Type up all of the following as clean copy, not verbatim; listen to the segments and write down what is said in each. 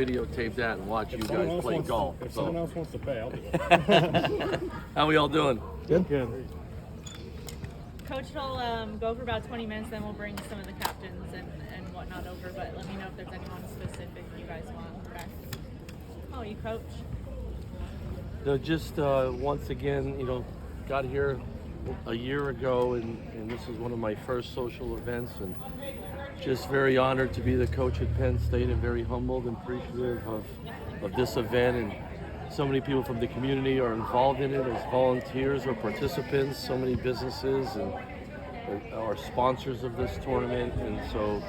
videotape that and watch you guys play golf. If someone else wants to pay, I'll do it. How we all doing? Good. Coach will go for about 20 minutes, then we'll bring some of the captains and whatnot over, but let me know if there's anyone specific you guys want. Okay. Oh, you coach? No, just once again, got here a year ago, and this is one of my first social events, and just very honored to be the coach at Penn State, and very humbled and appreciative of this event. And so many people from the community are involved in it as volunteers or participants. So many businesses and are sponsors of this tournament, and so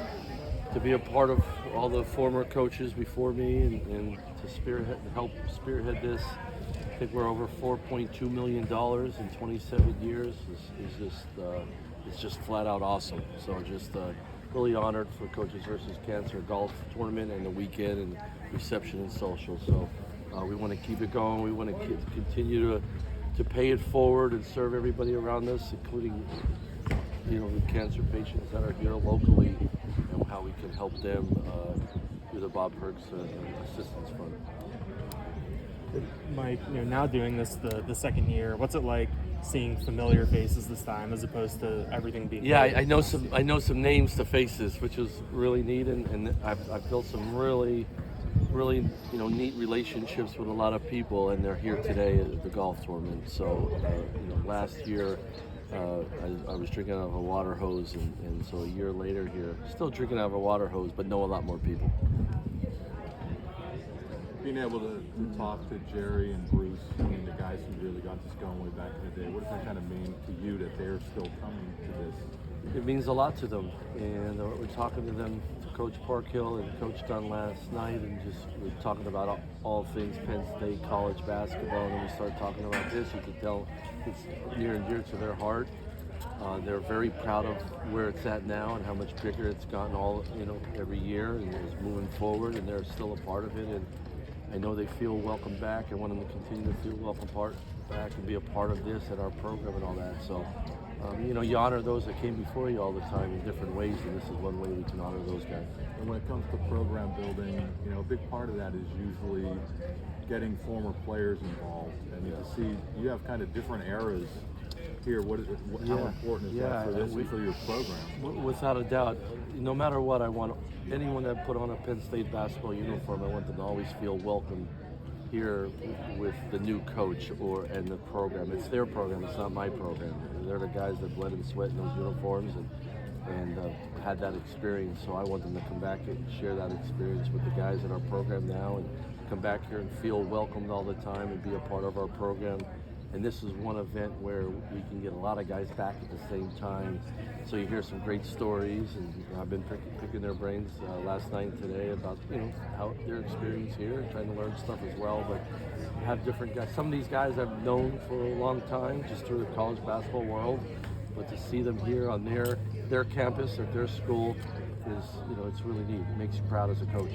to be a part of all the former coaches before me and to help spearhead this. I think we're over $4.2 million in 27 years. It's just flat out awesome. So just really honored for Coaches versus Cancer Golf Tournament and the weekend and reception and social. So we want to keep it going. We want to continue to pay it forward and serve everybody around us, including the cancer patients that are here locally, and how we can help them through the Bob Perks Assistance Fund. Mike, now doing this the second year, what's it like seeing familiar faces this time as opposed to everything being? Yeah, I know some names to faces, which is really neat, and I've built some really neat relationships with a lot of people, and they're here today at the golf tournament. So last year I was drinking out of a water hose, and so a year later here, still drinking out of a water hose, but know a lot more people. Being able to talk to Jerry and Bruce, the guys who really got this going way back in the day, what does that kind of mean to you that they're still coming to this? It means a lot to them, and we're talking to them, to Coach Parkhill and Coach Dunn last night, and we're talking about all things Penn State college basketball, and then we started talking about this. You can tell it's near and dear to their heart. They're very proud of where it's at now and how much bigger it's gotten every year, and it's moving forward, and they're still a part of it. And I know they feel welcome back. I want them to continue to feel welcome back and be a part of this and our program and all that. So, you honor those that came before you all the time in different ways, and this is one way we can honor those guys. And when it comes to program building, a big part of that is usually getting former players involved. And to see you have kind of different eras here. What is it? How important is that for this and for your program? Without a doubt, no matter what, I want anyone that put on a Penn State basketball uniform, I want them to always feel welcome here with the new coach and the program. It's their program, it's not my program. They're the guys that bled and sweat in those uniforms and had that experience. So I want them to come back and share that experience with the guys in our program now, and come back here and feel welcomed all the time and be a part of our program. And this is one event where we can get a lot of guys back at the same time. So you hear some great stories, and I've been picking their brains last night and today about how their experience here, and trying to learn stuff as well. But have different guys. Some of these guys I've known for a long time, just through the college basketball world. But to see them here on their campus at their school is it's really neat. It makes you proud as a coach.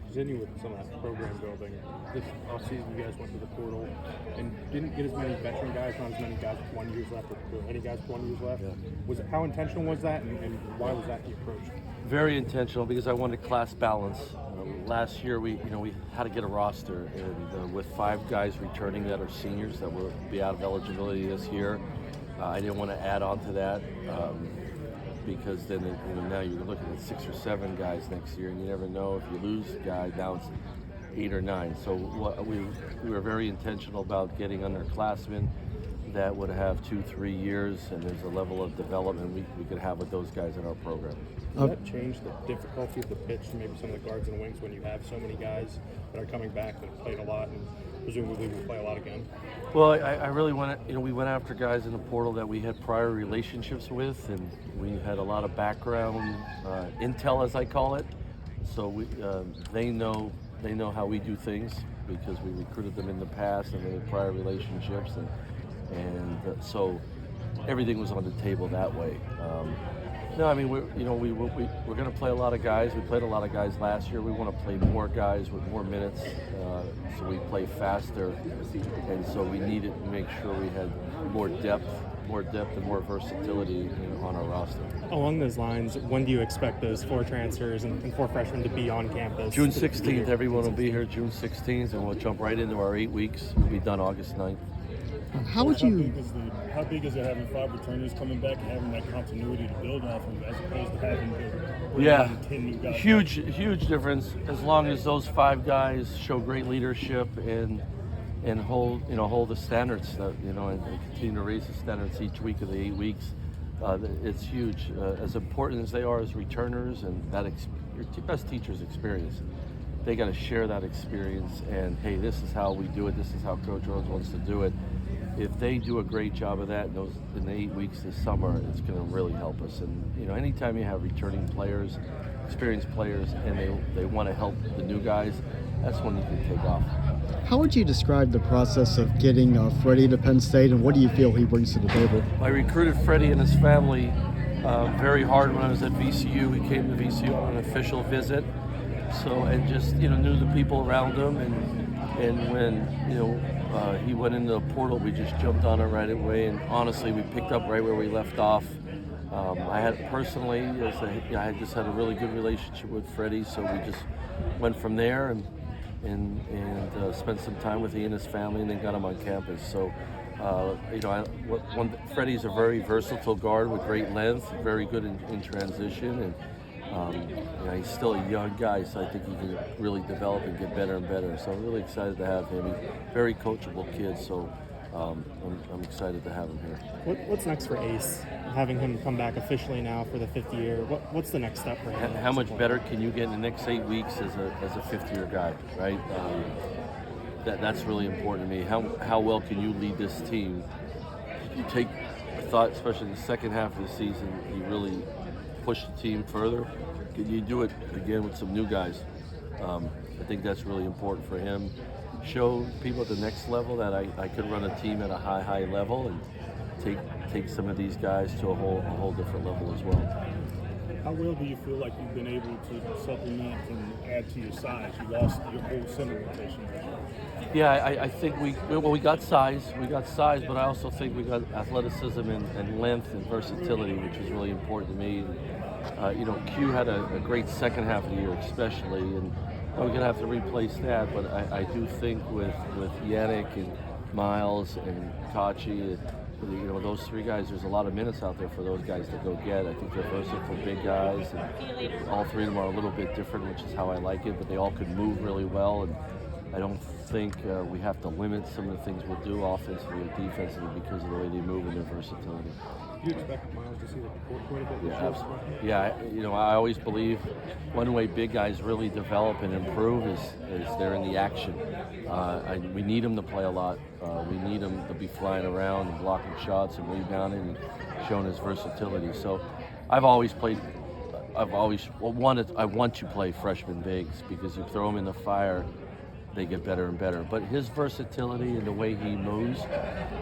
Continue with some of that program building. This offseason, you guys went to the portal and didn't get as many veteran guys, not as many guys with 1 year left, or any guys with 1 year left. Yeah. How intentional was that, and why was that the approach? Very intentional, because I wanted class balance. Last year, we had to get a roster, and with 5 guys returning that are seniors that will be out of eligibility this year, I didn't want to add on to that. Because then now you're looking at 6 or 7 guys next year, and you never know if you lose a guy. Now it's 8 or 9. So we were very intentional about getting underclassmen that would have 2-3 years, and there's a level of development we could have with those guys in our program. Does that change the difficulty of the pitch to maybe some of the guards and wings when you have so many guys that are coming back that have played a lot and presumably will play a lot again? Well, I really want to, we went after guys in the portal that we had prior relationships with, and we had a lot of background intel, as I call it. So they know how we do things, because we recruited them in the past and they had prior relationships, and so everything was on the table that way. No, I mean we're going to play a lot of guys. We played a lot of guys last year. We want to play more guys with more minutes, so we play faster, and so we needed to make sure we had more depth and more versatility on our roster. Along those lines, when do you expect those 4 transfers and 4 freshmen to be on campus? June 16th, everyone will be here June 16th, and we'll jump right into our 8 weeks. We'll be done August 9th. How big is it having 5 returners coming back and having that continuity to build off of, as opposed to having the 10 new guys? Huge difference. As long as those 5 guys show great leadership and hold the standards that and continue to raise the standards each week of the 8 weeks. It's huge. As important as they are as returners, and your best teacher's experience. They got to share that experience. And hey, this is how we do it. This is how Coach Rhoades wants to do it. If they do a great job of that in the 8 weeks this summer, it's going to really help us. And anytime you have returning players, experienced players, and they want to help the new guys, that's when you can take off. How would you describe the process of getting Freddie to Penn State, and what do you feel he brings to the table? I recruited Freddie and his family very hard when I was at VCU. He came to VCU on an official visit, and just knew the people around him, and when he went into the portal, we just jumped on it right away, and honestly, we picked up right where we left off. I had just had a really good relationship with Freddie, so we just went from there and spent some time with he and his family, and then got him on campus. So, Freddie's a very versatile guard with great length, very good in transition, and he's still a young guy, so I think he can really develop and get better and better. So I'm really excited to have him. He's a very coachable kid, so I'm excited to have him here. What's next for Ace? Having him come back officially now for the 5th year, what's the next step for him? How much better can you get in the next 8 weeks as a 5th-year guy, right? That's really important to me. How well can you lead this team? You take a thought, especially in the second half of the season, you really push the team further. Can you do it again with some new guys? I think that's really important for him. Show people at the next level that I could run a team at a high level, and take some of these guys to a whole different level as well. How well do you feel like you've been able to supplement and add to your size? You lost your whole center rotation. Yeah, I think we got size. We got size, but I also think we got athleticism and length and versatility, which is really important to me. Q had a great second half of the year, especially, and we're gonna have to replace that. But I do think with Yannick and Miles and Kachi, those 3 guys, there's a lot of minutes out there for those guys to go get. I think they're versatile, big guys, and all 3 of them are a little bit different, which is how I like it. But they all could move really well, and I don't think we have to limit some of the things we'll do offensively or defensively because of the way they move and their versatility. Do you expect Miles to see the court quite a bit this year? Absolutely. Yeah, I always believe one way big guys really develop and improve is they're in the action. We need them to play a lot. We need them to be flying around and blocking shots and rebounding and showing his versatility. So I want to play freshman bigs because you throw them in the fire, they get better and better. But his versatility and the way he moves,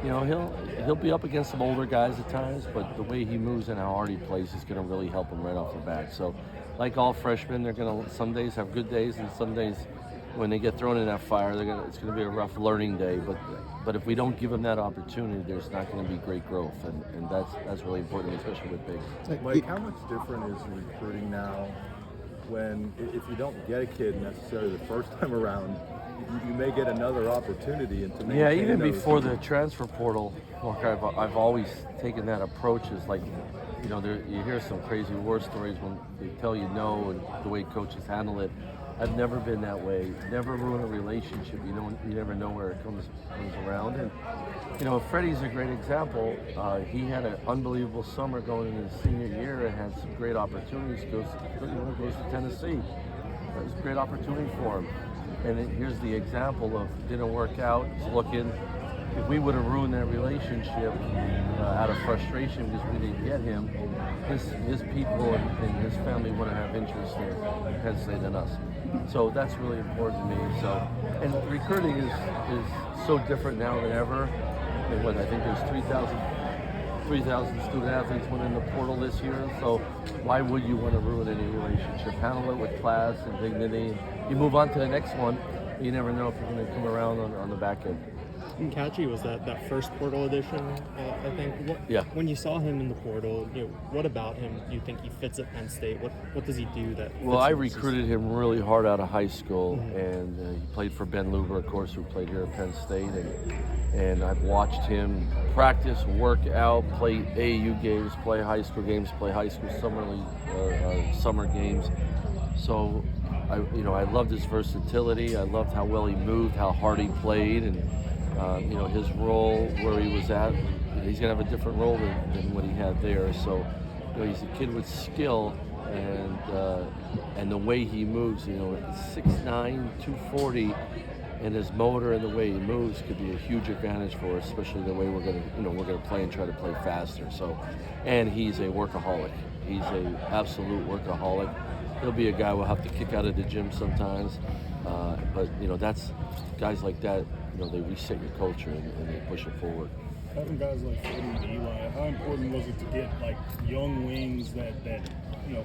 he'll be up against some older guys at times, but the way he moves and how hard he plays is going to really help him right off the bat. So, like all freshmen, they're going to some days have good days, and some days when they get thrown in that fire, it's going to be a rough learning day. But if we don't give them that opportunity, there's not going to be great growth, and that's really important, especially with bigs. Mike, how much different is recruiting now when, if you don't get a kid necessarily the first time around, you may get another opportunity and to maintain. Yeah, even those before the transfer portal, I've always taken that approach. Is like, you hear some crazy war stories when they tell you no, and the way coaches handle it. I've never been that way. Never ruin a relationship. You never know where it comes around. And Freddie's a great example. He had an unbelievable summer going into his senior year and had some great opportunities. Goes to Tennessee. It was a great opportunity for him. And here's the example of didn't work out. He's looking. If we would have ruined that relationship out of frustration because we didn't get him, his people and his family wouldn't have interest in Penn State than us. So that's really important to me. So, and recruiting is so different now than ever. And I think there's 3,000 student athletes went in the portal this year, so why would you want to ruin any relationship? Handle it with class and dignity. You move on to the next one. You never know if you're going to come around on the back end. Catchy was that first portal edition, I think. When you saw him in the portal, what about him do you think he fits at Penn State? What does he do that? Well, I recruited him really hard out of high school, and he played for Ben Luber, of course, who played here at Penn State, and I've watched him practice, work out, play AAU games, play high school games, play high school summer games. So, I loved his versatility. I loved how well he moved, how hard he played, and his role where he was at. He's gonna have a different role than what he had there. So, he's a kid with skill, and the way he moves. 6'9", 240, and his motor and the way he moves could be a huge advantage for us, especially the way we're gonna play and try to play faster. So, and he's a workaholic. He's a absolute workaholic. He'll be a guy we'll have to kick out of the gym sometimes, but that's guys like that. They reset your culture and they push it forward. Having guys like Freddie and Eli, how important was it to get like young wings that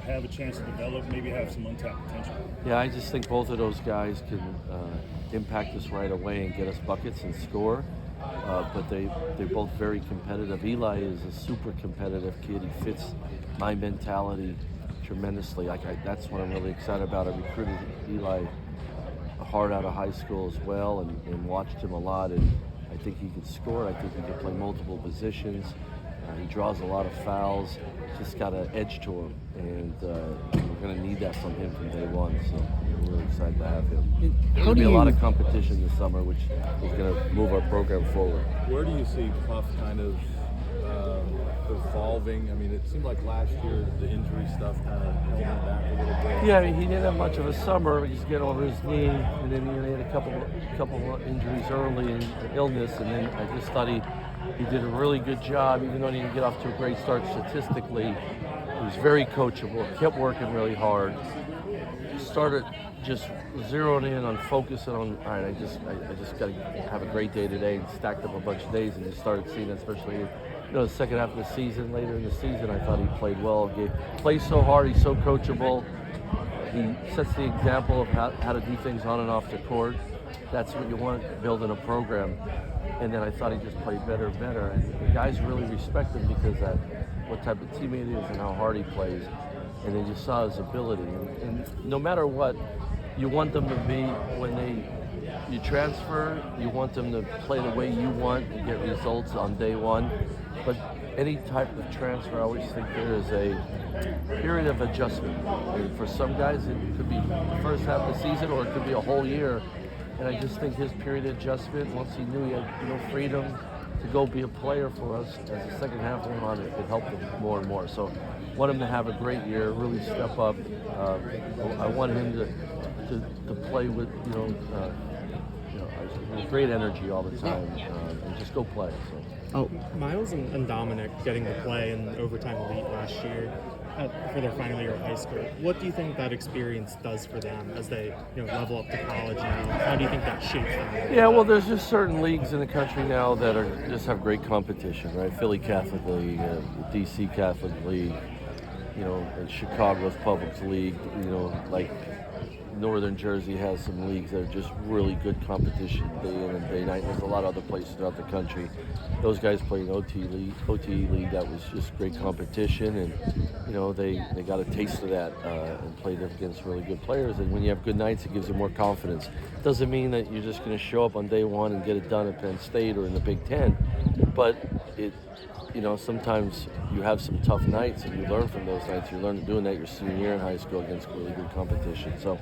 have a chance to develop, maybe have some untapped potential? Yeah, I just think both of those guys can impact us right away and get us buckets and score. But they're both very competitive. Eli is a super competitive kid. He fits my mentality tremendously. That's what I'm really excited about. I recruited Eli hard out of high school as well, and watched him a lot, and I think he can score. I think he can play multiple positions. He draws a lot of fouls. Just got an edge to him, and we're going to need that from him from day one. So we're really excited to have him. There'll be a lot of competition this summer, which is going to move our program forward. Where do you see Puff kind of evolving? I mean, it seemed like last year the injury stuff kind of held him back a little bit. Yeah, I mean, he didn't have much of a summer. He's getting over his knee, and then he had a couple of injuries early and illness, and then I just thought he did a really good job, even though he didn't get off to a great start statistically. He was very coachable, kept working really hard. Started just zeroing in on focusing on, all right, I just got to have a great day today, and stacked up a bunch of days, and just started seeing, especially the second half of the season, later in the season, I thought he played well. He plays so hard, he's so coachable. He sets the example of how to do things on and off the court. That's what you want building a program. And then I thought he just played better and better. And the guys really respect him because of what type of teammate he is and how hard he plays. And then you saw his ability. And no matter what, you want them to be, when you transfer, you want them to play the way you want and get results on day one. But any type of transfer, I always think there is a period of adjustment. And for some guys, it could be the first half of the season, or it could be a whole year. And I just think his period of adjustment, once he knew he had freedom to go be a player for us, as the second half went on, it helped him more and more. So I want him to have a great year, really step up. I want him to play with great energy all the time, and just go play. So. Miles and Dominic getting to play in overtime elite last year for their final year of high school. What do you think that experience does for them as they level up to college now? How do you think that shapes them? Yeah, well, there's just certain leagues in the country now that just have great competition, right? Philly Catholic League, DC Catholic League, Chicago's Public League, like Northern Jersey has some leagues that are just really good competition day in and day night. There's a lot of other places throughout the country. Those guys play in OTE league that was just great competition, and they got a taste of that and played against really good players. And when you have good nights, it gives you more confidence. Doesn't mean that you're just going to show up on day one and get it done at Penn State or in the Big Ten, but sometimes you have some tough nights and you learn from those nights. You learn doing that your senior year in high school against really good competition. So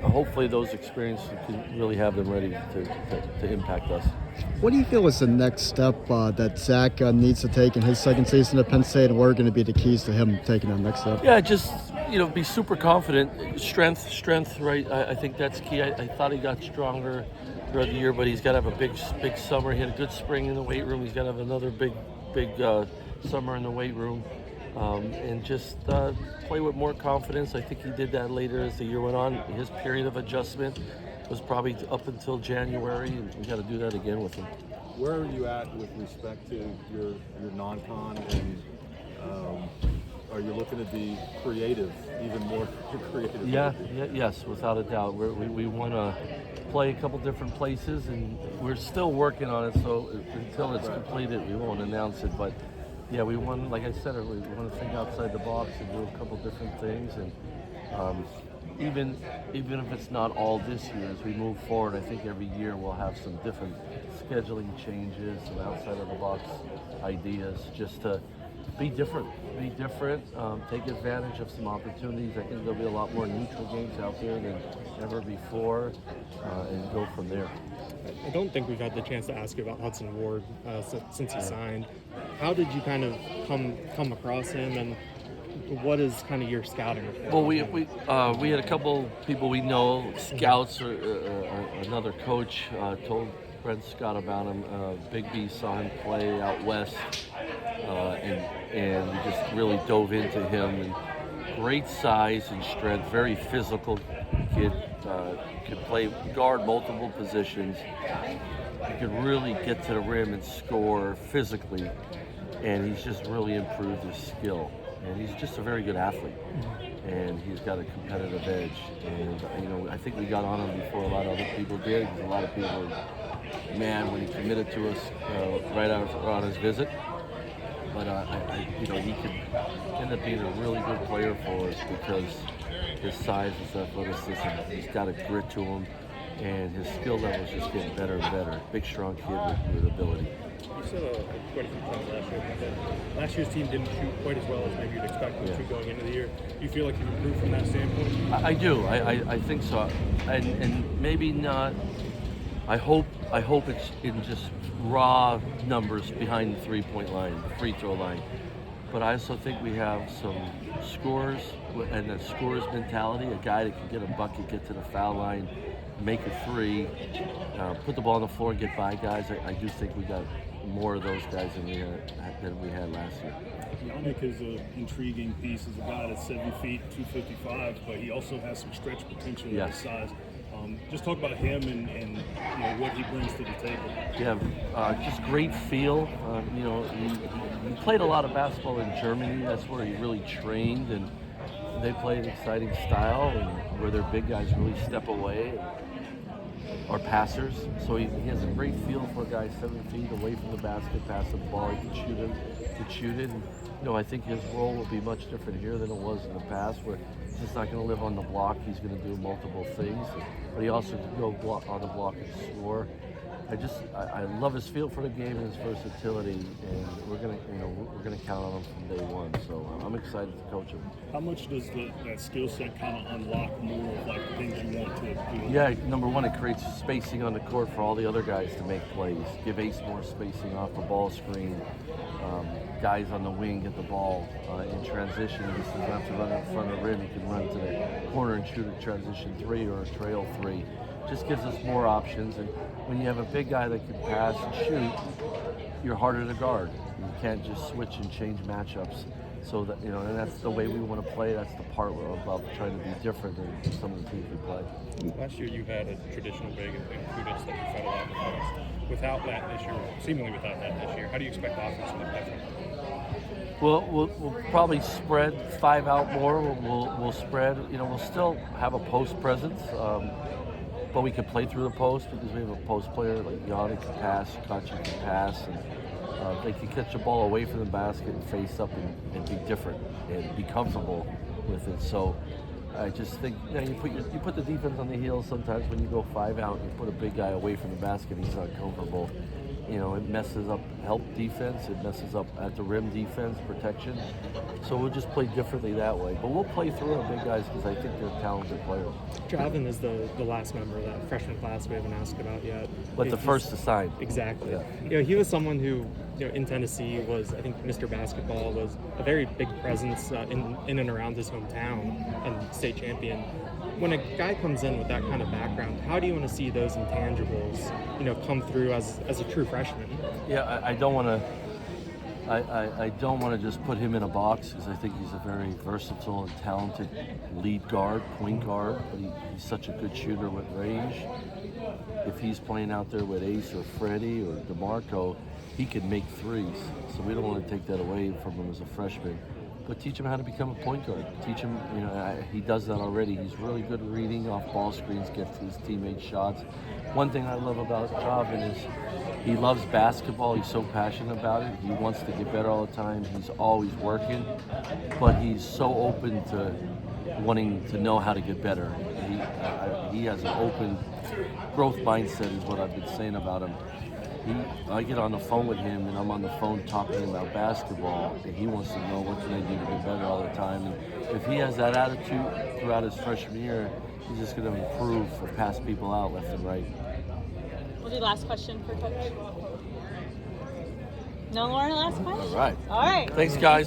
hopefully those experiences can really have them ready to impact us. What do you feel is the next step that Zach needs to take in his second season at Penn State, and what are going to be the keys to him taking that next step? Yeah, just be super confident. Strength, right? I think that's key. I thought he got stronger throughout the year, but he's got to have a big summer. He had a good spring in the weight room. He's got to have another big summer in the weight room, and just play with more confidence. I think he did that later as the year went on. His period of adjustment was probably up until January, and we got to do that again with him. where are you at with respect to your non-con, and are you looking to be creative, even more creative? Yes, without a doubt. We want to play a couple different places, and we're still working on it. So until it's completed, we won't announce it. But yeah, we want, like I said earlier, we want to think outside the box and do a couple different things. And even if it's not all this year, as we move forward, I think every year we'll have some different scheduling changes, some outside of the box ideas, just to be different, take advantage of some opportunities. I think there'll be a lot more neutral games out there than ever before, and go from there. I don't think we've had the chance to ask you about Hudson Ward since he signed. How did you kind of come across him, and what is kind of your scouting? Well, we had a couple people we know, scouts or another coach told Brent Scott about him. Big B saw him play out west, and we just really dove into him. And great size and strength, very physical kid. Could play guard multiple positions. He could really get to the rim and score physically, and he's just really improved his skill. And he's just a very good athlete, and he's got a competitive edge. And I think we got on him before a lot of other people did. A lot of people were mad when he committed to us right on his visit. But he could end up being a really good player for us because his size, his athleticism, he's got a grit to him, and his skill level is just getting better and better. Big, strong kid with ability. You said quite a few times last year that last year's team didn't shoot quite as well as maybe you'd expect them to going into the year. Do you feel like you've improved from that standpoint? I do. I think so. And maybe not. I hope it's in just raw numbers behind the three-point line, the free throw line. But I also think we have some scorers and a scorer's mentality, a guy that can get a bucket, get to the foul line, make a three, put the ball on the floor and get by guys. I do think we got more of those guys than we had last year. Yannick is an intriguing piece. He's a guy that's 7 feet, 255, but he also has some stretch potential at his size. Just talk about him and what he brings to the table. Yeah, just great feel. He played a lot of basketball in Germany. That's where he really trained, and they play an exciting style, and where their big guys really step away, or passers. So he has a great feel for a guy 7 feet away from the basket, pass the ball, he can shoot it. And, I think his role will be much different here than it was in the past, where he's just not going to live on the block. He's going to do multiple things, but he also can go on the block and score. I love his feel for the game and his versatility, and we're gonna count on him from day one. So I'm excited to coach him. How much does that skill set kind of unlock more of the things you want to do? Yeah, number one, it creates spacing on the court for all the other guys to make plays. Give Ace more spacing off the ball screen. Guys on the wing get the ball in transition. He doesn't have to run in front of the rim. He can run to the corner and shoot a transition three or a trail three. Just gives us more options. And when you have a big guy that can pass and shoot, you're harder to guard. You can't just switch and change matchups. So that and that's the way we want to play. That's the part about trying to be different than some of the teams we play. Last year you had a traditional big and Rhoades that you fed a lot in the past. Without that this year, seemingly without that this year, how do you expect the offense to look different? We'll probably spread 5 out more. We'll spread. We'll still have a post presence, but we can play through the post because we have a post player like Yannick can pass, Kachi can pass, and they can catch the ball away from the basket and face up and be different and be comfortable with it. So I just think you put the defense on the heels sometimes when you go 5 out and you put a big guy away from the basket, he's not comfortable. It messes up help defense, it messes up at the rim defense, protection. So we'll just play differently that way. But we'll play through our big guys because I think they're talented players. Javin is the last member of that freshman class we haven't asked about yet. But the first to sign. Exactly. Yeah. He was someone who, in Tennessee was, I think, Mr. Basketball, was a very big presence in and around his hometown and state champion. When a guy comes in with that kind of background, how do you want to see those intangibles, come through as a true freshman? Yeah, I don't want to I don't want to just put him in a box because I think he's a very versatile and talented lead guard, point guard, but he's such a good shooter with range. If he's playing out there with Ace or Freddie or DeMarco, he can make threes. So we don't want to take that away from him as a freshman. But teach him how to become a point guard. Teach him, he does that already. He's really good at reading off ball screens, gets his teammates shots. One thing I love about Javin is he loves basketball. He's so passionate about it. He wants to get better all the time. He's always working, but he's so open to wanting to know how to get better. He has an open growth mindset is what I've been saying about him. I get on the phone with him and I'm on the phone talking about basketball and he wants to know what can I do to get better all the time. And if he has that attitude throughout his freshman year, he's just going to improve or pass people out left and right. We'll do last question for Coach. No more last question? All right. All right. Thanks, guys.